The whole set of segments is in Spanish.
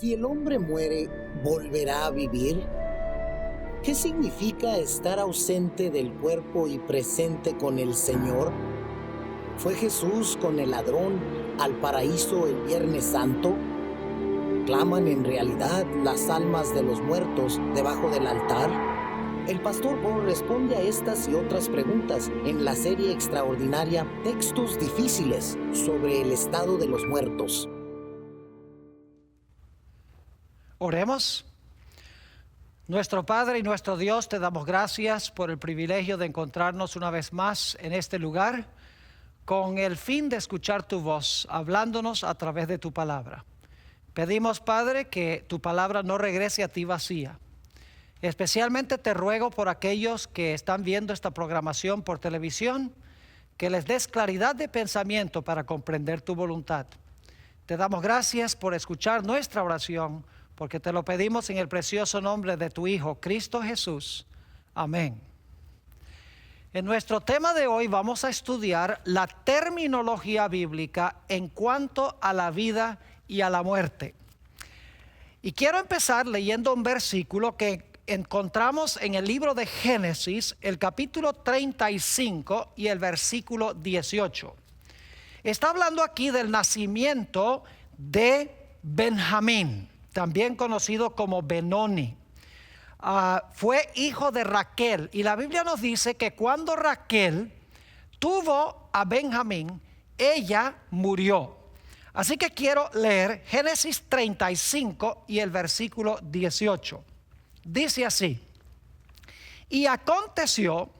Si el hombre muere, ¿volverá a vivir? ¿Qué significa estar ausente del cuerpo y presente con el Señor? ¿Fue Jesús con el ladrón al paraíso el Viernes Santo? ¿Claman en realidad las almas de los muertos debajo del altar? El pastor Bo responde a estas y otras preguntas en la serie extraordinaria Textos Difíciles sobre el estado de los muertos. Oremos. Nuestro Padre y nuestro Dios, te damos gracias por el privilegio de encontrarnos una vez más en este lugar con el fin de escuchar tu voz, hablándonos a través de tu palabra. Pedimos, Padre, que tu palabra no regrese a ti vacía. Especialmente te ruego por aquellos que están viendo esta programación por televisión, que les des claridad de pensamiento para comprender tu voluntad. Te damos gracias por escuchar nuestra oración, porque te lo pedimos en el precioso nombre de tu Hijo, Cristo Jesús. Amén. En nuestro tema de hoy vamos a estudiar la terminología bíblica en cuanto a la vida y a la muerte. Y quiero empezar leyendo un versículo que encontramos en el libro de Génesis, el capítulo 35 y el versículo 18. Está hablando aquí del nacimiento de Benjamín, también conocido como Benoni. Fue hijo de Raquel, y la Biblia nos dice que cuando Raquel tuvo a Benjamín, ella murió. Así que quiero leer Génesis 35 y el versículo 18. Dice así: y aconteció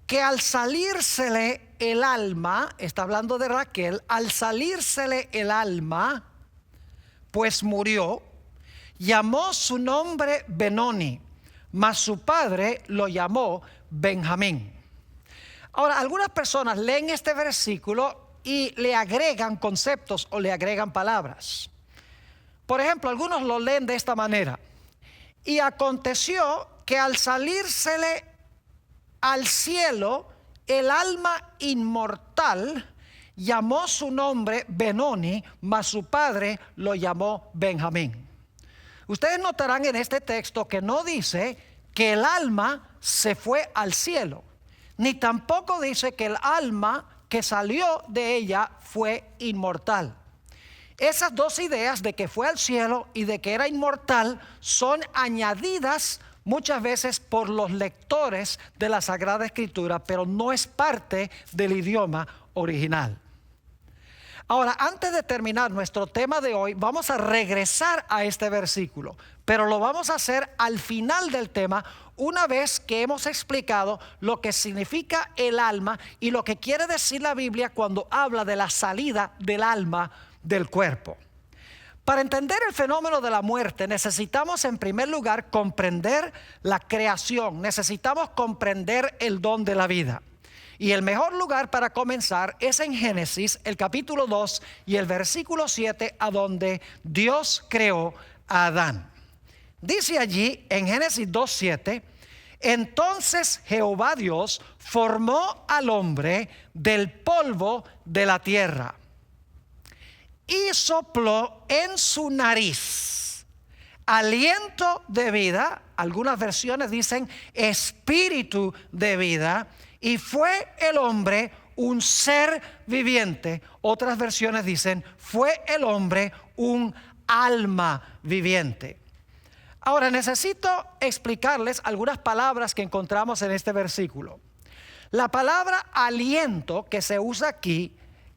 que al salírsele el alma, está hablando de Raquel, al salírsele el alma, pues murió, llamó su nombre Benoni, mas su padre lo llamó Benjamín. Ahora, algunas personas leen este versículo y le agregan conceptos o le agregan palabras. Por ejemplo, algunos lo leen de esta manera: y aconteció que al salírsele al cielo el alma inmortal, llamó su nombre Benoni, mas su padre lo llamó Benjamín. Ustedes notarán en este texto que no dice que el alma se fue al cielo, ni tampoco dice que el alma que salió de ella fue inmortal. Esas dos ideas de que fue al cielo y de que era inmortal son añadidas muchas veces por los lectores de la Sagrada Escritura, pero no es parte del idioma original. Ahora, antes de terminar nuestro tema de hoy, vamos a regresar a este versículo, pero lo vamos a hacer al final del tema, una vez que hemos explicado lo que significa el alma y lo que quiere decir la Biblia cuando habla de la salida del alma del cuerpo. Para entender el fenómeno de la muerte, necesitamos en primer lugar comprender la creación, necesitamos comprender el don de la vida. Y el mejor lugar para comenzar es en Génesis, el capítulo 2 y el versículo 7, a donde Dios creó a Adán. Dice allí en Génesis 2:7: entonces Jehová Dios formó al hombre del polvo de la tierra y sopló en su nariz aliento de vida. Algunas versiones dicen espíritu de vida, y fue el hombre un ser viviente. Otras versiones dicen fue el hombre un alma viviente. Ahora necesito explicarles algunas palabras que encontramos en este versículo. La palabra aliento que se usa aquí,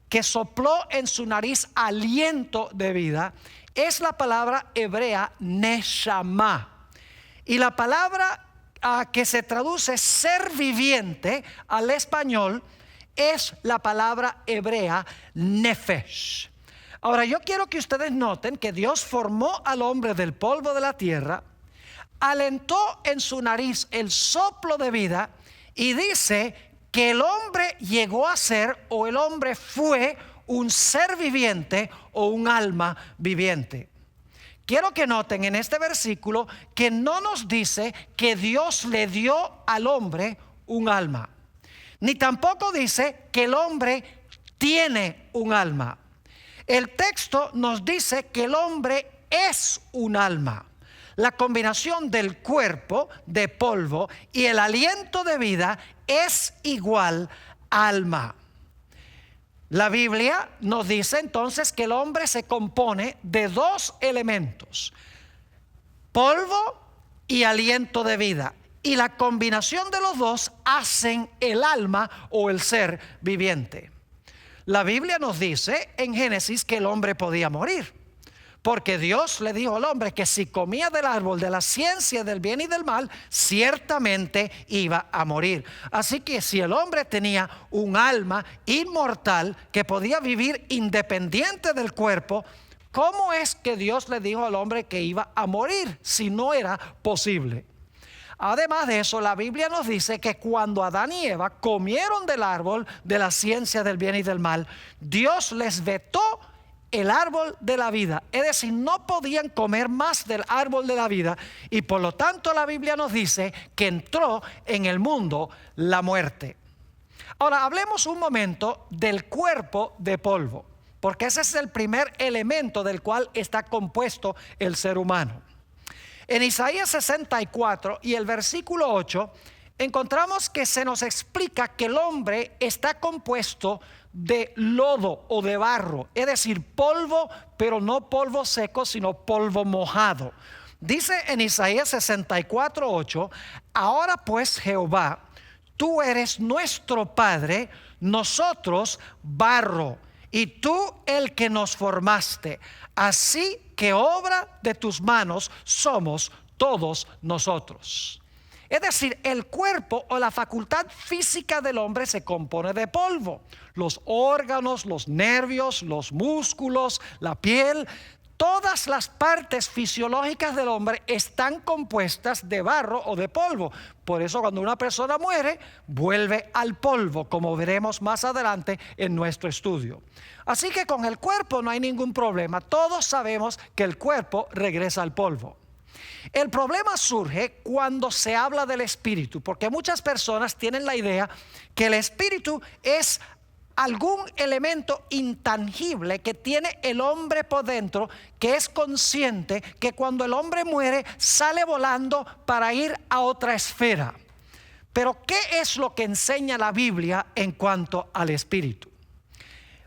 que sopló en su nariz aliento de vida, es la palabra hebrea neshama. Y la palabra que se traduce ser viviente al español es la palabra hebrea nefesh. Ahora, yo quiero que ustedes noten que Dios formó al hombre del polvo de la tierra, alentó en su nariz el soplo de vida, y dice que el hombre llegó a ser, o el hombre fue, un ser viviente o un alma viviente. Quiero que noten en este versículo que no nos dice que Dios le dio al hombre un alma, ni tampoco dice que el hombre tiene un alma. El texto nos dice que el hombre es un alma. La combinación del cuerpo de polvo y el aliento de vida es igual alma. La Biblia nos dice entonces que el hombre se compone de dos elementos: polvo y aliento de vida. Y la combinación de los dos hacen el alma o el ser viviente. La Biblia nos dice en Génesis que el hombre podía morir, porque Dios le dijo al hombre que si comía del árbol de la ciencia del bien y del mal, ciertamente iba a morir. Así que si el hombre tenía un alma inmortal que podía vivir independiente del cuerpo, ¿cómo es que Dios le dijo al hombre que iba a morir si no era posible? Además de eso, la Biblia nos dice que cuando Adán y Eva comieron del árbol de la ciencia del bien y del mal, Dios les vetó el árbol de la vida. Es decir, no podían comer más del árbol de la vida, y por lo tanto la Biblia nos dice que entró en el mundo la muerte. Ahora hablemos un momento del cuerpo de polvo, porque ese es el primer elemento del cual está compuesto el ser humano. En Isaías 64 y el versículo 8 encontramos que se nos explica que el hombre está compuesto de lodo o de barro, es decir, polvo, pero no polvo seco, sino polvo mojado. Dice en Isaías 64:8: ahora pues, Jehová, tú eres nuestro Padre, nosotros barro, y tú el que nos formaste. Así que obra de tus manos somos todos nosotros. Es decir, el cuerpo o la facultad física del hombre se compone de polvo. Los órganos, los nervios, los músculos, la piel, todas las partes fisiológicas del hombre están compuestas de barro o de polvo. Por eso cuando una persona muere, vuelve al polvo, como veremos más adelante en nuestro estudio. Así que con el cuerpo no hay ningún problema. Todos sabemos que el cuerpo regresa al polvo. El problema surge cuando se habla del espíritu, porque muchas personas tienen la idea que el espíritu es algún elemento intangible que tiene el hombre por dentro, que es consciente que cuando el hombre muere sale volando para ir a otra esfera. Pero ¿qué es lo que enseña la Biblia en cuanto al espíritu?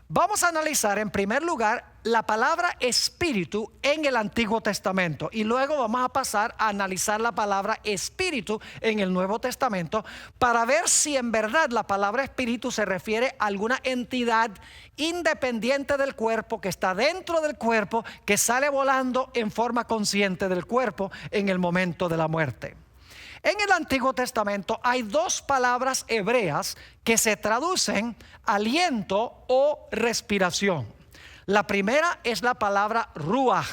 Vamos a analizar en primer lugar la palabra espíritu en el Antiguo Testamento, y luego vamos a pasar a analizar la palabra espíritu en el Nuevo Testamento para ver si en verdad la palabra espíritu se refiere a alguna entidad independiente del cuerpo, que está dentro del cuerpo, que sale volando en forma consciente del cuerpo en el momento de la muerte. En el Antiguo Testamento hay dos palabras hebreas que se traducen aliento o respiración. La primera es la palabra ruach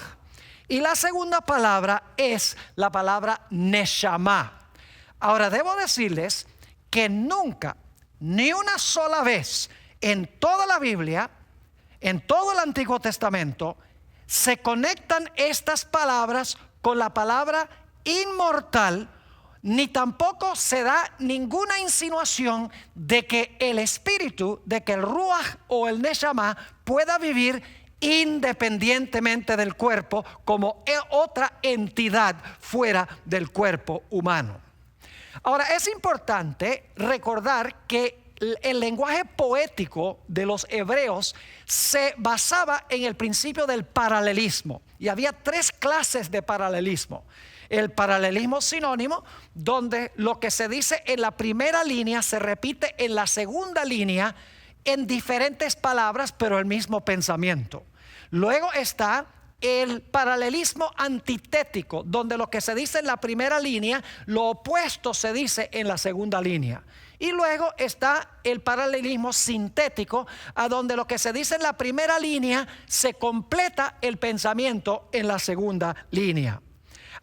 y la segunda palabra es la palabra neshama. Ahora debo decirles que nunca, ni una sola vez en toda la Biblia, en todo el Antiguo Testamento, se conectan estas palabras con la palabra inmortal, ni tampoco se da ninguna insinuación de que el espíritu, de que el ruach o el neshama pueda vivir independientemente del cuerpo como otra entidad fuera del cuerpo humano. Ahora es importante recordar que el lenguaje poético de los hebreos se basaba en el principio del paralelismo, y había tres clases de paralelismo. El paralelismo sinónimo, donde lo que se dice en la primera línea se repite en la segunda línea en diferentes palabras, pero el mismo pensamiento. Luego está el paralelismo antitético, donde lo que se dice en la primera línea, lo opuesto se dice en la segunda línea. Y luego está el paralelismo sintético, a donde lo que se dice en la primera línea se completa el pensamiento en la segunda línea.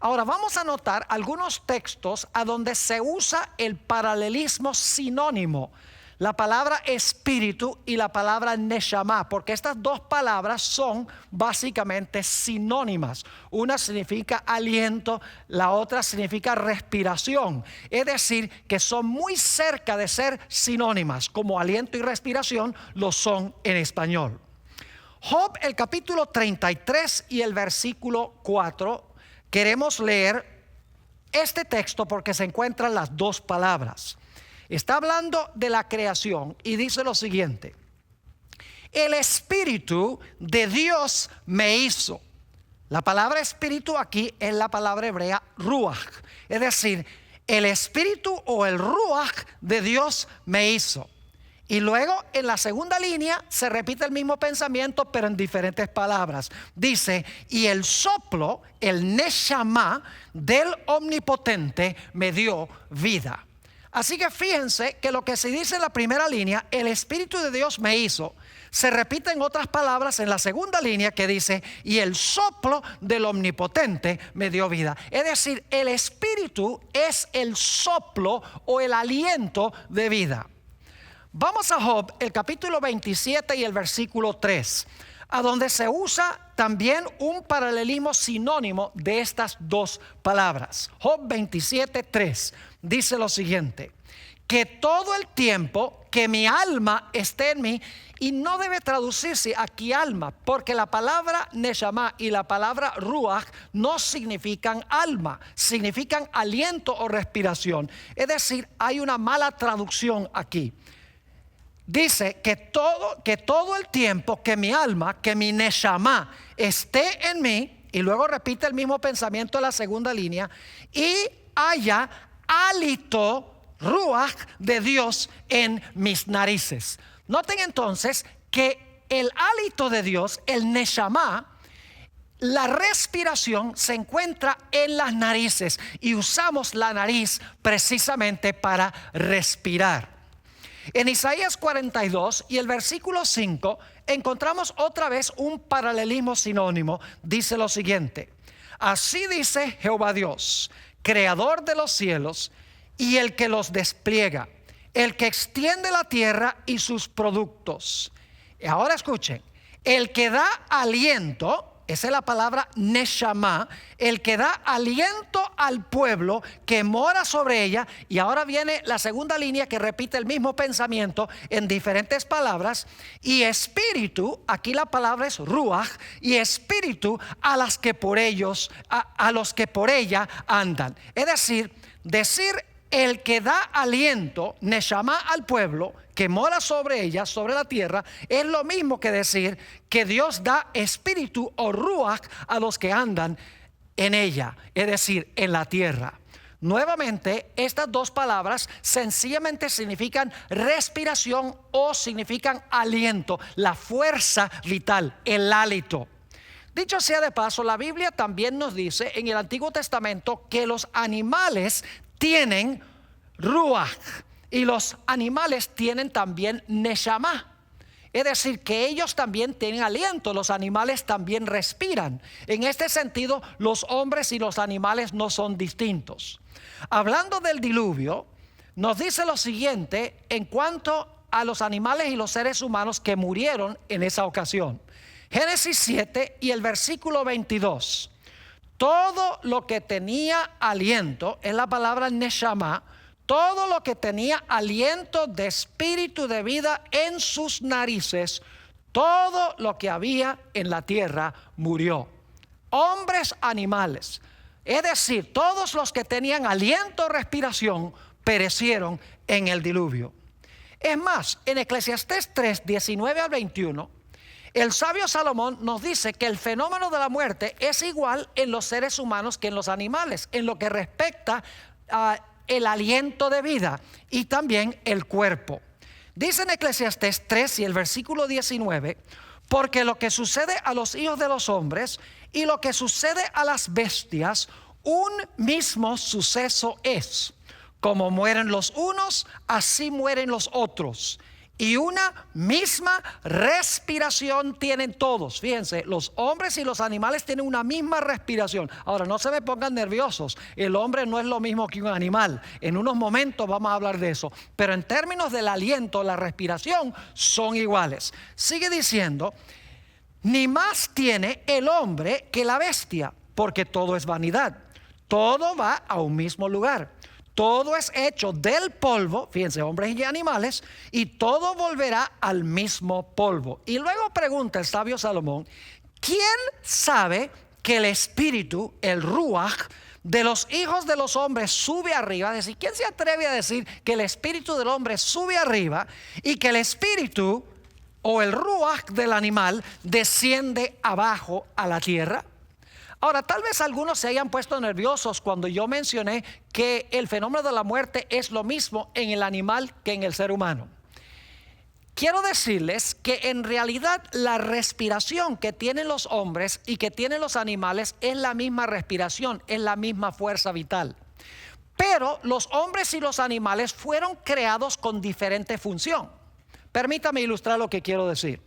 Ahora vamos a notar algunos textos a donde se usa el paralelismo sinónimo, la palabra espíritu y la palabra neshama, porque estas dos palabras son básicamente sinónimas. Una significa aliento, la otra significa respiración. Es decir, que son muy cerca de ser sinónimas, como aliento y respiración lo son en español. Job, el capítulo 33 y el versículo 4, queremos leer este texto porque se encuentran las dos palabras. Está hablando de la creación y dice lo siguiente: el Espíritu de Dios me hizo. La palabra espíritu aquí es la palabra hebrea ruach, es decir, el Espíritu o el ruach de Dios me hizo. Y luego en la segunda línea se repite el mismo pensamiento, pero en diferentes palabras. Dice: y el soplo, el neshama del Omnipotente me dio vida. Así que fíjense que lo que se dice en la primera línea, el Espíritu de Dios me hizo, se repite en otras palabras en la segunda línea que dice: y el soplo del Omnipotente me dio vida. Es decir, el Espíritu es el soplo o el aliento de vida. Vamos a Job, el capítulo 27 y el versículo 3, a donde se usa también un paralelismo sinónimo de estas dos palabras. Job 27, 3 dice lo siguiente: que todo el tiempo que mi alma esté en mí. Y no debe traducirse aquí alma, porque la palabra neshama y la palabra ruach no significan alma, significan aliento o respiración. Es decir, hay una mala traducción aquí. Dice que todo el tiempo que mi alma, que mi neshama esté en mí, y luego repite el mismo pensamiento en la segunda línea, y haya hálito ruach de Dios en mis narices. Noten entonces que el hálito de Dios, el neshama, la respiración se encuentra en las narices y usamos la nariz precisamente para respirar. En Isaías 42 y el versículo 5 encontramos otra vez un paralelismo sinónimo. Dice lo siguiente: así dice Jehová Dios, creador de los cielos y el que los despliega, el que extiende la tierra y sus productos. Y ahora escuchen: el que da aliento, esa es la palabra neshama, el que da aliento al pueblo que mora sobre ella. Y ahora viene la segunda línea que repite el mismo pensamiento en diferentes palabras. Y espíritu, aquí la palabra es ruach, y espíritu a los que por ella andan. Es decir el que da aliento, neshama, al pueblo que mora sobre ella, sobre la tierra, es lo mismo que decir que Dios da espíritu o ruach a los que andan en ella, es decir, en la tierra. Nuevamente, estas dos palabras sencillamente significan respiración o significan aliento, la fuerza vital, el hálito. Dicho sea de paso, la Biblia también nos dice en el Antiguo Testamento que los animales tienen ruach y los animales tienen también neshama. Es decir, que ellos también tienen aliento, los animales también respiran. En este sentido, los hombres y los animales no son distintos. Hablando del diluvio, nos dice lo siguiente en cuanto a los animales y los seres humanos que murieron en esa ocasión. Génesis 7 y el versículo 22. Todo lo que tenía aliento, es la palabra neshama, todo lo que tenía aliento de espíritu de vida en sus narices, todo lo que había en la tierra murió. Hombres, animales, es decir, todos los que tenían aliento o respiración perecieron en el diluvio. Es más, en Eclesiastés 3, 19 al 21, el sabio Salomón nos dice que el fenómeno de la muerte es igual en los seres humanos que en los animales, en lo que respecta a el aliento de vida y también el cuerpo. Dice en Eclesiastés 3 y el versículo 19: porque lo que sucede a los hijos de los hombres y lo que sucede a las bestias, un mismo suceso es. Como mueren los unos, así mueren los otros. Y una misma respiración tienen todos. Fíjense, los hombres y los animales tienen una misma respiración. Ahora, no se me pongan nerviosos. El hombre no es lo mismo que un animal. En unos momentos vamos a hablar de eso. Pero en términos del aliento, la respiración son iguales. Sigue diciendo: ni más tiene el hombre que la bestia, porque todo es vanidad. Todo va a un mismo lugar. todo es hecho del polvo, fíjense, hombres y animales, y todo volverá al mismo polvo. Y luego pregunta el sabio Salomón, ¿quién sabe que el espíritu, el ruach, de los hijos de los hombres sube arriba? Es decir, ¿quién se atreve a decir que el espíritu del hombre sube arriba y que el espíritu o el ruach del animal desciende abajo a la tierra? Ahora, tal vez algunos se hayan puesto nerviosos cuando yo mencioné que el fenómeno de la muerte es lo mismo en el animal que en el ser humano. Quiero decirles que en realidad la respiración que tienen los hombres y que tienen los animales es la misma respiración, es la misma fuerza vital. Pero los hombres y los animales fueron creados con diferente función. Permítame ilustrar lo que quiero decir.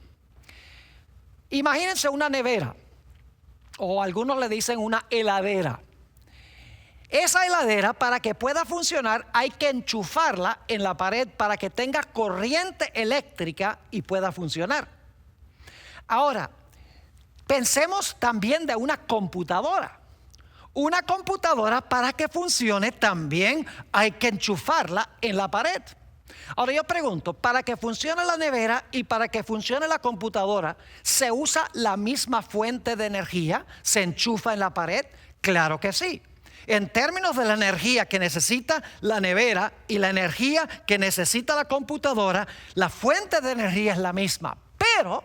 Imagínense una nevera, o algunos le dicen una heladera. Esa heladera, para que pueda funcionar, hay que enchufarla en la pared para que tenga corriente eléctrica y pueda funcionar. Ahora, pensemos también de una computadora. Una computadora, para que funcione, también hay que enchufarla en la pared. Ahora yo pregunto, ¿para que funcione la nevera y para que funcione la computadora, se usa la misma fuente de energía? ¿Se enchufa en la pared? Claro que sí. En términos de la energía que necesita la nevera y la energía que necesita la computadora, la fuente de energía es la misma. Pero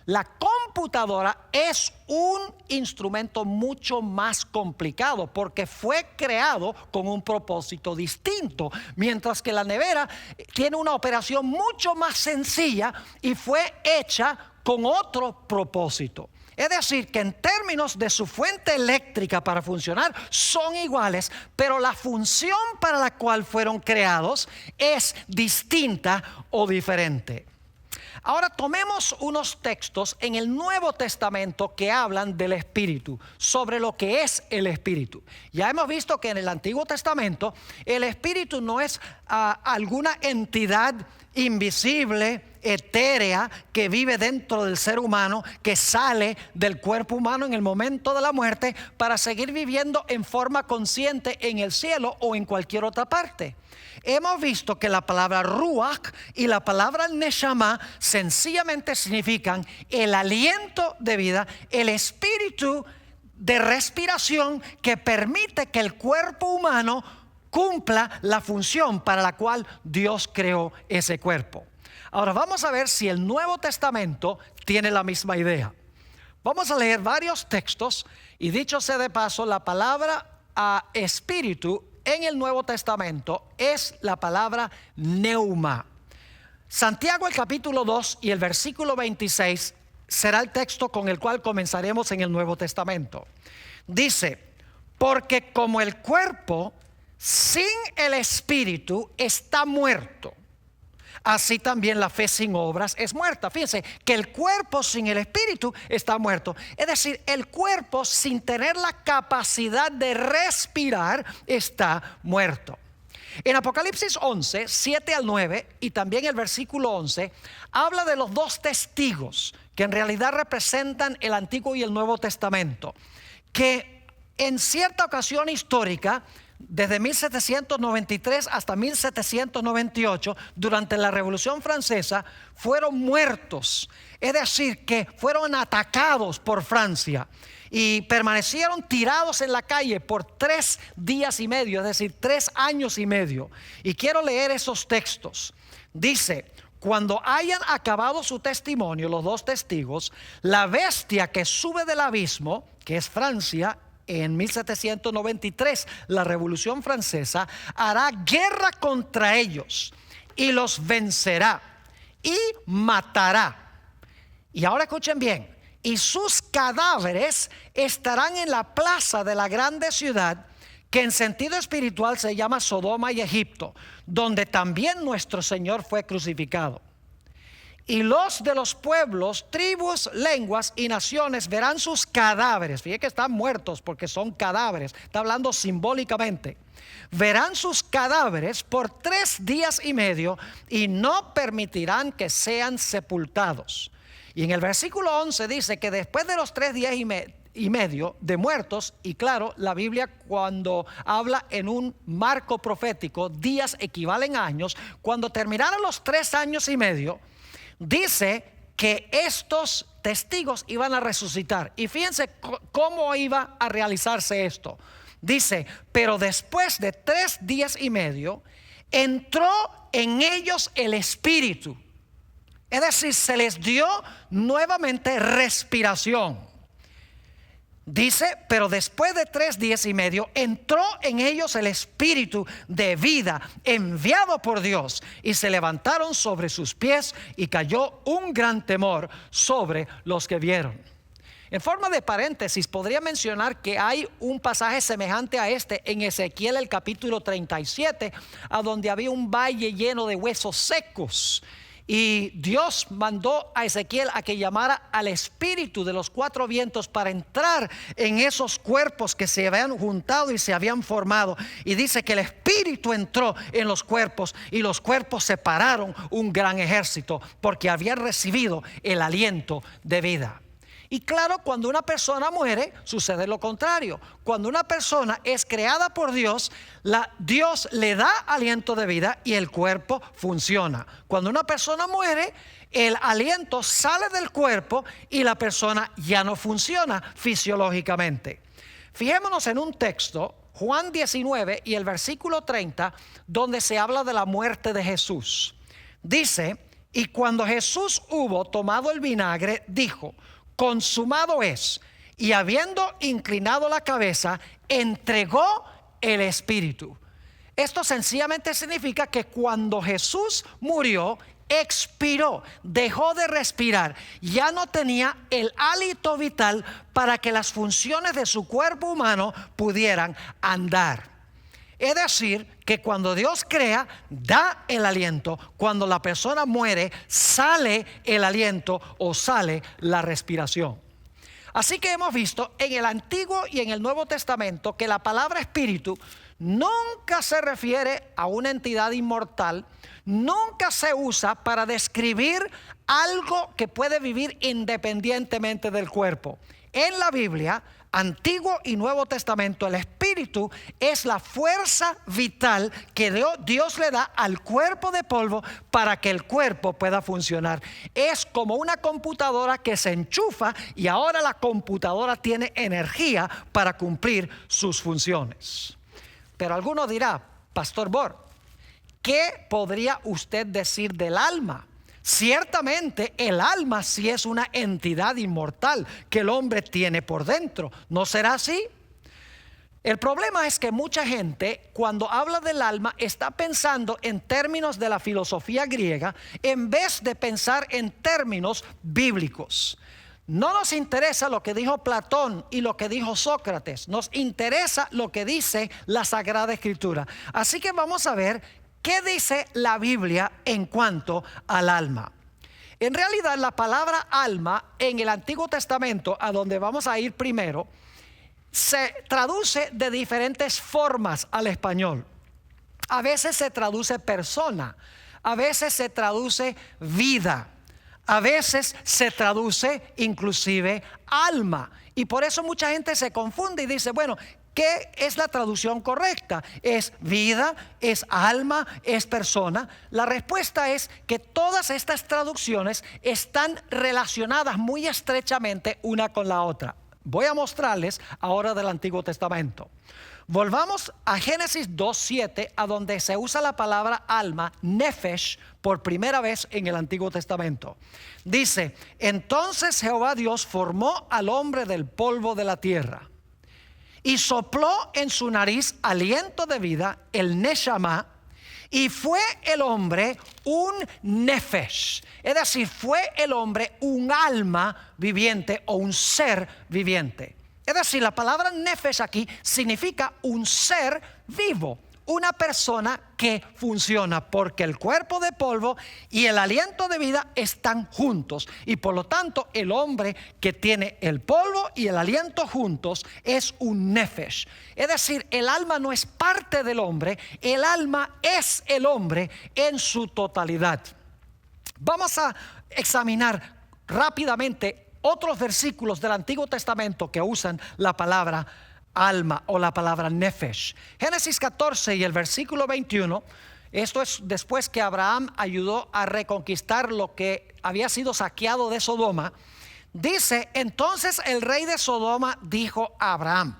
la computadora es un instrumento mucho más complicado porque fue creado con un propósito distinto, mientras que la nevera tiene una operación mucho más sencilla y fue hecha con otro propósito. Es decir, que en términos de su fuente eléctrica para funcionar son iguales, pero la función para la cual fueron creados es distinta o diferente. Ahora tomemos unos textos en el Nuevo Testamento que hablan del Espíritu, sobre lo que es el Espíritu. Ya hemos visto que en el Antiguo Testamento el Espíritu no es alguna entidad invisible, etérea, que vive dentro del ser humano, que sale del cuerpo humano en el momento de la muerte para seguir viviendo en forma consciente en el cielo o en cualquier otra parte. Hemos visto que la palabra ruach y la palabra neshama sencillamente significan el aliento de vida, el espíritu de respiración que permite que el cuerpo humano cumpla la función para la cual Dios creó ese cuerpo. Ahora vamos a ver si el Nuevo Testamento tiene la misma idea. Vamos a leer varios textos y dicho sea de paso, la palabra espíritu en el Nuevo Testamento es la palabra neuma. Santiago el capítulo 2 y el versículo 26 será el texto con el cual comenzaremos en el Nuevo Testamento. Dice, porque como el cuerpo sin el espíritu está muerto, así también la fe sin obras es muerta. Fíjense que el cuerpo sin el espíritu está muerto. Es decir, el cuerpo sin tener la capacidad de respirar está muerto. En Apocalipsis 11, 7 al 9 y también el versículo 11 habla de los dos testigos que en realidad representan el Antiguo y el Nuevo Testamento, que en cierta ocasión histórica, desde 1793 hasta 1798, durante la Revolución Francesa, fueron muertos. Es decir, que fueron atacados por Francia y permanecieron tirados en la calle por 3 días y medio, es decir, 3 años y medio. Y quiero leer esos textos. Dice, cuando hayan acabado su testimonio, los dos testigos, la bestia que sube del abismo, que es Francia, en 1793, la Revolución Francesa, hará guerra contra ellos y los vencerá y matará. Y ahora escuchen bien, y sus cadáveres estarán en la plaza de la grande ciudad, que en sentido espiritual se llama Sodoma y Egipto, donde también nuestro Señor fue crucificado. Y los de los pueblos, tribus, lenguas y naciones verán sus cadáveres. Fíjense que están muertos porque son cadáveres. Está hablando simbólicamente. Verán sus cadáveres por 3 días y medio y no permitirán que sean sepultados. Y en el versículo 11 dice que después de los 3 días y medio de muertos, y claro, la Biblia cuando habla en un marco profético, días equivalen a años. Cuando terminaron los 3 años y medio, dice que estos testigos iban a resucitar. Y fíjense cómo iba a realizarse esto. Dice, pero después de 3 días y medio, entró en ellos el Espíritu. Es decir, se les dio nuevamente respiración. Dice, pero después de 3 días y medio entró en ellos el Espíritu de vida enviado por Dios, y se levantaron sobre sus pies y cayó un gran temor sobre los que vieron. En forma de paréntesis, podría mencionar que hay un pasaje semejante a este en Ezequiel el capítulo 37, a donde había un valle lleno de huesos secos. Y Dios mandó a Ezequiel a que llamara al espíritu de los 4 vientos para entrar en esos cuerpos que se habían juntado y se habían formado. Y dice que el espíritu entró en los cuerpos, y los cuerpos separaron un gran ejército, porque habían recibido el aliento de vida. Y claro, cuando una persona muere, sucede lo contrario. Cuando una persona es creada por Dios, Dios le da aliento de vida y el cuerpo funciona. Cuando una persona muere, el aliento sale del cuerpo y la persona ya no funciona fisiológicamente. Fijémonos en un texto, Juan 19 y el versículo 30, donde se habla de la muerte de Jesús. Dice, y cuando Jesús hubo tomado el vinagre, dijo, consumado es, y habiendo inclinado la cabeza, entregó el espíritu. Esto sencillamente significa que cuando Jesús murió, expiró, dejó de respirar, ya no tenía el hálito vital para que las funciones de su cuerpo humano pudieran andar. Es decir, que cuando Dios crea, da el aliento. Cuando la persona muere, sale el aliento o sale la respiración. Así que hemos visto en el Antiguo y en el Nuevo Testamento que la palabra espíritu nunca se refiere a una entidad inmortal, nunca se usa para describir algo que puede vivir independientemente del cuerpo. En la Biblia, Antiguo y Nuevo Testamento, el espíritu es la fuerza vital que Dios le da al cuerpo de polvo para que el cuerpo pueda funcionar. Es como una computadora que se enchufa y ahora la computadora tiene energía para cumplir sus funciones. Pero alguno dirá, Pastor Bor, ¿qué podría usted decir del alma? Ciertamente el alma sí es una entidad inmortal que el hombre tiene por dentro. ¿No será así? El problema es que mucha gente cuando habla del alma está pensando en términos de la filosofía griega en vez de pensar en términos bíblicos. No nos interesa lo que dijo Platón y lo que dijo Sócrates, nos interesa lo que dice la Sagrada Escritura. Así que vamos a ver ¿qué dice la Biblia en cuanto al alma? En realidad la palabra alma en el Antiguo Testamento, a donde vamos a ir primero, se traduce de diferentes formas al español. A veces se traduce persona, a veces se traduce vida, a veces se traduce inclusive alma. Y por eso mucha gente se confunde y dice, bueno, ¿qué es la traducción correcta? ¿Es vida? ¿Es alma? ¿Es persona? La respuesta es que todas estas traducciones están relacionadas muy estrechamente una con la otra. Voy a mostrarles ahora del Antiguo Testamento. Volvamos a Génesis 2:7, a donde se usa la palabra alma, nefesh, por primera vez en el Antiguo Testamento. Dice, entonces Jehová Dios formó al hombre del polvo de la tierra y sopló en su nariz aliento de vida, el neshama, y fue el hombre un nefesh. Es decir, fue el hombre un alma viviente o un ser viviente. Es decir, la palabra nefesh aquí significa un ser vivo, una persona que funciona, porque el cuerpo de polvo y el aliento de vida están juntos, y por lo tanto el hombre que tiene el polvo y el aliento juntos es un nefesh. Es decir, el alma no es parte del hombre, el alma es el hombre en su totalidad. Vamos a examinar rápidamente otros versículos del Antiguo Testamento que usan la palabra alma o la palabra nefesh. Génesis 14 y el versículo 21, esto es después que Abraham ayudó a reconquistar lo que había sido saqueado de Sodoma. Dice: entonces el rey de Sodoma dijo a Abraham: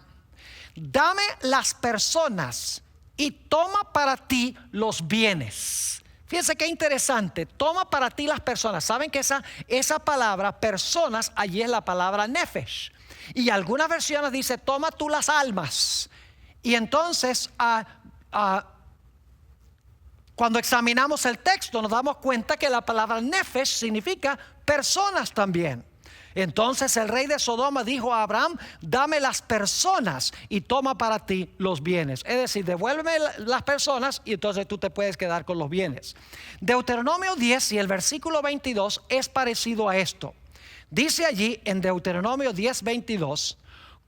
dame las personas y toma para ti los bienes. Fíjense qué interesante, toma para ti las personas. Saben que esa palabra personas allí es la palabra nefesh. Y algunas versiones dice: toma tú las almas. Y entonces cuando examinamos el texto nos damos cuenta que la palabra nefesh significa personas también. Entonces el rey de Sodoma dijo a Abraham: dame las personas y toma para ti los bienes. Es decir, devuélveme las personas y entonces tú te puedes quedar con los bienes. Deuteronomio 10 y el versículo 22 es parecido a esto. Dice allí en Deuteronomio 10, 22: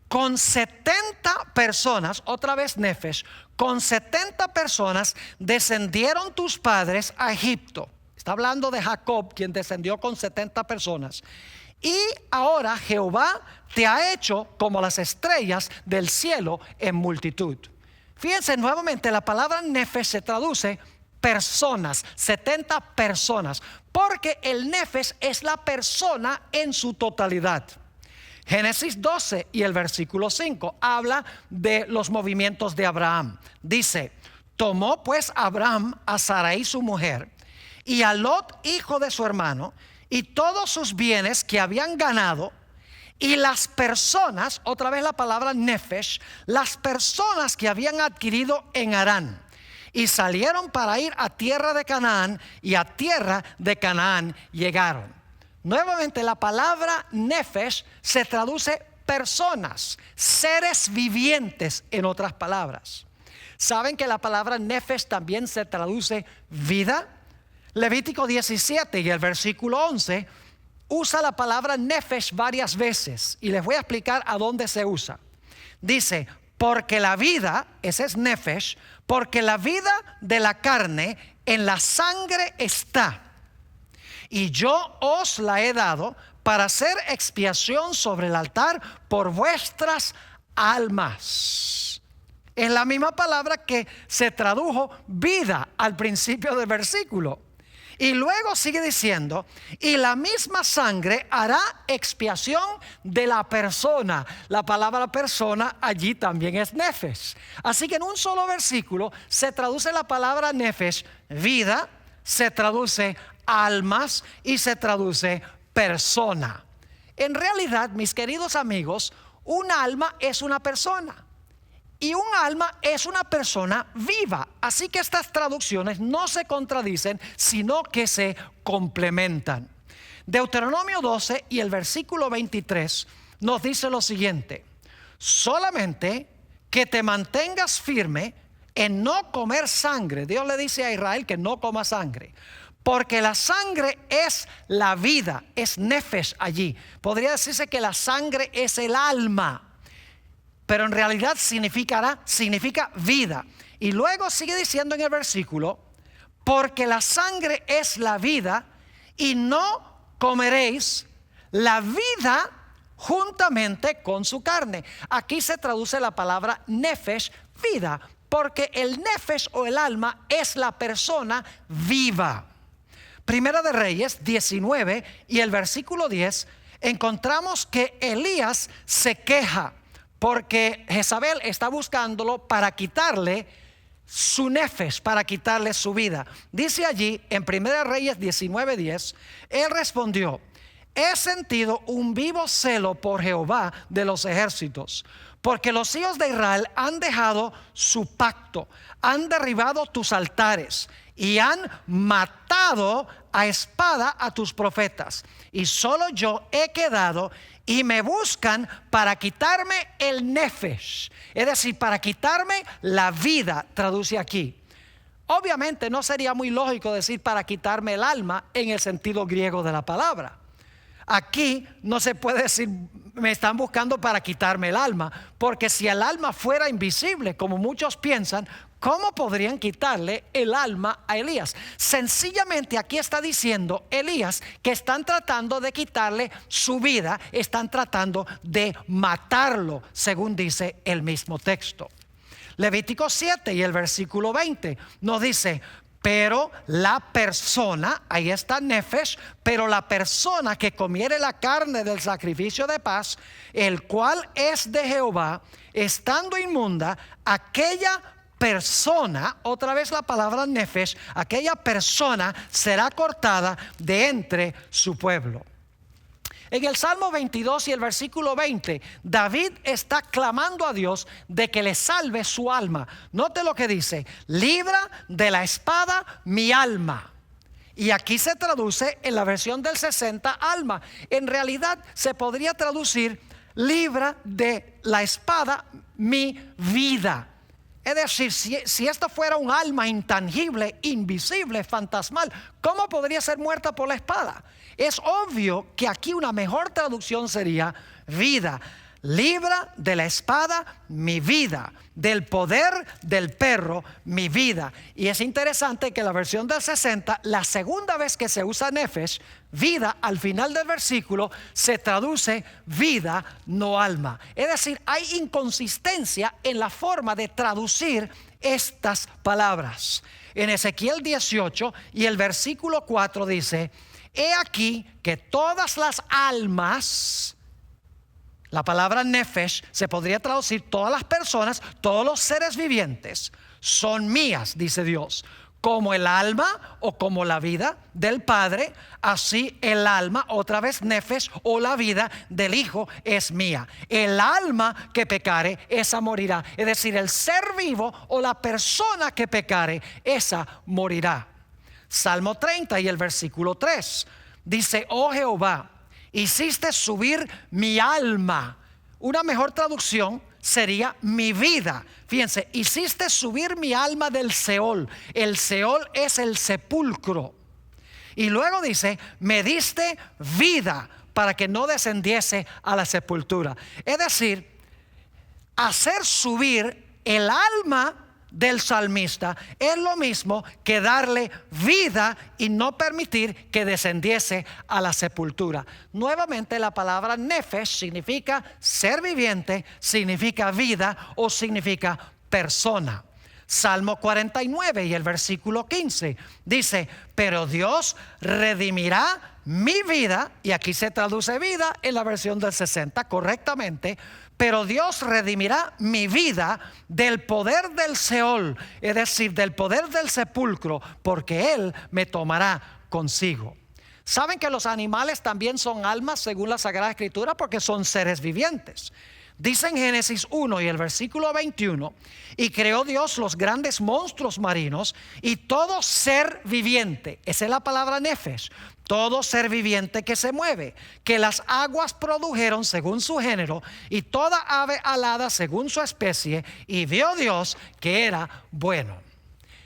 con 70 personas, otra vez nefesh, con 70 personas descendieron tus padres a Egipto. Está hablando de Jacob, quien descendió con 70 personas. Y ahora Jehová te ha hecho como las estrellas del cielo en multitud. Fíjense nuevamente, la palabra nefesh se traduce personas, 70 personas, porque el nefesh es la persona en su totalidad. Génesis 12 y el versículo 5 habla de los movimientos de Abraham. Dice: tomó pues Abraham a Sarai su mujer y a Lot hijo de su hermano y todos sus bienes que habían ganado, y las personas, otra vez la palabra nefesh, las personas que habían adquirido en Harán, y salieron para ir a tierra de Canaán, y a tierra de Canaán llegaron. Nuevamente la palabra nefesh se traduce personas, seres vivientes, en otras palabras. ¿Saben que la palabra nefesh también se traduce vida? Levítico 17 y el versículo 11 usa la palabra nefesh varias veces, y les voy a explicar a dónde se usa. Dice: porque la vida, ese es nefesh, porque la vida de la carne en la sangre está, y yo os la he dado para hacer expiación sobre el altar por vuestras almas. Es la misma palabra que se tradujo vida al principio del versículo. Y luego sigue diciendo: y la misma sangre hará expiación de la persona. La palabra persona allí también es nefesh. Así que en un solo versículo se traduce la palabra nefesh, vida, se traduce almas y se traduce persona. En realidad, mis queridos amigos, un alma es una persona. Y un alma es una persona viva. Así que estas traducciones no se contradicen, sino que se complementan. Deuteronomio 12 y el versículo 23 nos dice lo siguiente: solamente que te mantengas firme en no comer sangre. Dios le dice a Israel que no coma sangre, porque la sangre es la vida, es nefesh allí. Podría decirse que la sangre es el alma, pero en realidad significa vida. Y luego sigue diciendo en el versículo: porque la sangre es la vida, y no comeréis la vida juntamente con su carne. Aquí se traduce la palabra nefesh, vida, porque el nefesh o el alma es la persona viva. Primera de Reyes 19 y el versículo 10 encontramos que Elías se queja porque Jezabel está buscándolo para quitarle su nefesh, para quitarle su vida. Dice allí en Primera Reyes 19:10, él respondió: he sentido un vivo celo por Jehová de los ejércitos, porque los hijos de Israel han dejado su pacto, han derribado tus altares y han matado a espada a tus profetas, y solo yo he quedado, y me buscan para quitarme el nefesh, es decir, para quitarme la vida, traduce aquí. Obviamente no sería muy lógico decir para quitarme el alma en el sentido griego de la palabra. Aquí no se puede decir me están buscando para quitarme el alma, porque si el alma fuera invisible, como muchos piensan, ¿cómo podrían quitarle el alma a Elías? Sencillamente aquí está diciendo Elías que están tratando de quitarle su vida, están tratando de matarlo, según dice el mismo texto. Levítico 7 y el versículo 20 nos dice: pero la persona, ahí está nefesh, pero la persona que comiere la carne del sacrificio de paz, el cual es de Jehová, estando inmunda, aquella persona, otra vez la palabra nefesh, aquella persona será cortada de entre su pueblo. En el Salmo 22 y el versículo 20, David está clamando a Dios de que le salve su alma. Note lo que dice: libra de la espada mi alma. Y aquí se traduce en la versión del 60 alma. En realidad se podría traducir: libra de la espada mi vida. Es decir, si esto fuera un alma intangible, invisible, fantasmal, ¿cómo podría ser muerta por la espada? Es obvio que aquí una mejor traducción sería: vida. Libra de la espada mi vida, del poder del perro mi vida. Y es interesante que la versión del 60, la segunda vez que se usa nefesh, vida, al final del versículo se traduce vida, no alma. Es decir, hay inconsistencia en la forma de traducir estas palabras. En Ezequiel 18 y el versículo 4 dice: he aquí que todas las almas, la palabra nefesh se podría traducir todas las personas, todos los seres vivientes, son mías, dice Dios. Como el alma o como la vida del Padre, así el alma, otra vez nefesh, o la vida del Hijo es mía. El alma que pecare, esa morirá. Es decir, el ser vivo o la persona que pecare, esa morirá. Salmo 30 y el versículo 3 dice: oh Jehová, hiciste subir mi alma. Una mejor traducción sería mi vida. Fíjense, hiciste subir mi alma del Seol. El Seol es el sepulcro. Y luego dice: me diste vida para que no descendiese a la sepultura. Es decir, hacer subir el alma del salmista es lo mismo que darle vida y no permitir que descendiese a la sepultura. Nuevamente, la palabra nefesh significa ser viviente, significa vida o significa persona. Salmo 49 y el versículo 15 dice: pero Dios redimirá mi vida, y aquí se traduce vida en la versión del 60 correctamente. Pero Dios redimirá mi vida del poder del Seol, es decir, del poder del sepulcro, porque Él me tomará consigo. ¿Saben que los animales también son almas según la Sagrada Escritura? Porque son seres vivientes. Dice en Génesis 1 y el versículo 21: y creó Dios los grandes monstruos marinos y todo ser viviente. Esa es la palabra nefesh. Todo ser viviente que se mueve, que las aguas produjeron según su género, y toda ave alada según su especie, y vio Dios que era bueno.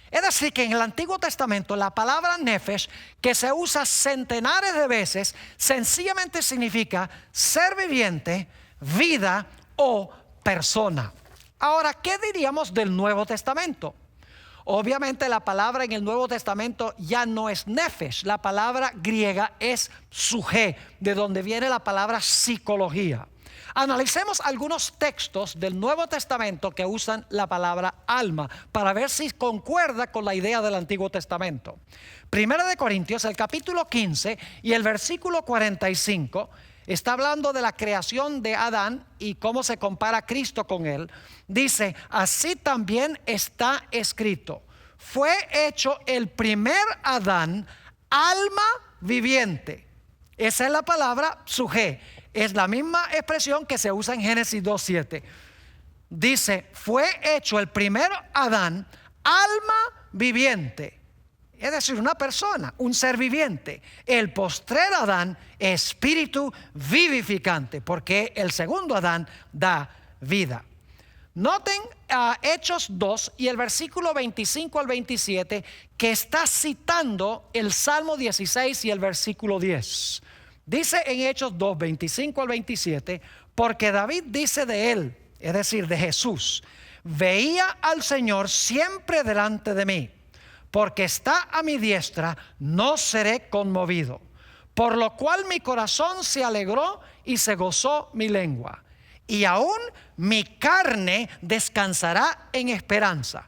Es decir, que en el Antiguo Testamento la palabra nefesh, que se usa centenares de veces, sencillamente significa ser viviente, vida o persona. Ahora, ¿qué diríamos del Nuevo Testamento? Obviamente la palabra en el Nuevo Testamento ya no es nefesh. La palabra griega es psuché, de donde viene la palabra psicología. Analicemos algunos textos del Nuevo Testamento que usan la palabra alma para ver si concuerda con la idea del Antiguo Testamento. Primera de Corintios, el capítulo 15 y el versículo 45 está hablando de la creación de Adán y cómo se compara Cristo con él. Dice: así también está escrito: fue hecho el primer Adán alma viviente. Esa es la palabra psuché. Es la misma expresión que se usa en Génesis 2:7. Dice: fue hecho el primer Adán alma viviente. Es decir, una persona, un ser viviente. El postrer Adán, espíritu vivificante, porque el segundo Adán da vida. Noten Hechos 2 y el versículo 25 al 27, que está citando el Salmo 16 y el versículo 10. Dice en Hechos 2, 25 al 27, porque David dice de él, es decir, de Jesús: veía al Señor siempre delante de mí, porque está a mi diestra, no seré conmovido. Por lo cual mi corazón se alegró y se gozó mi lengua. Y aún mi carne descansará en esperanza.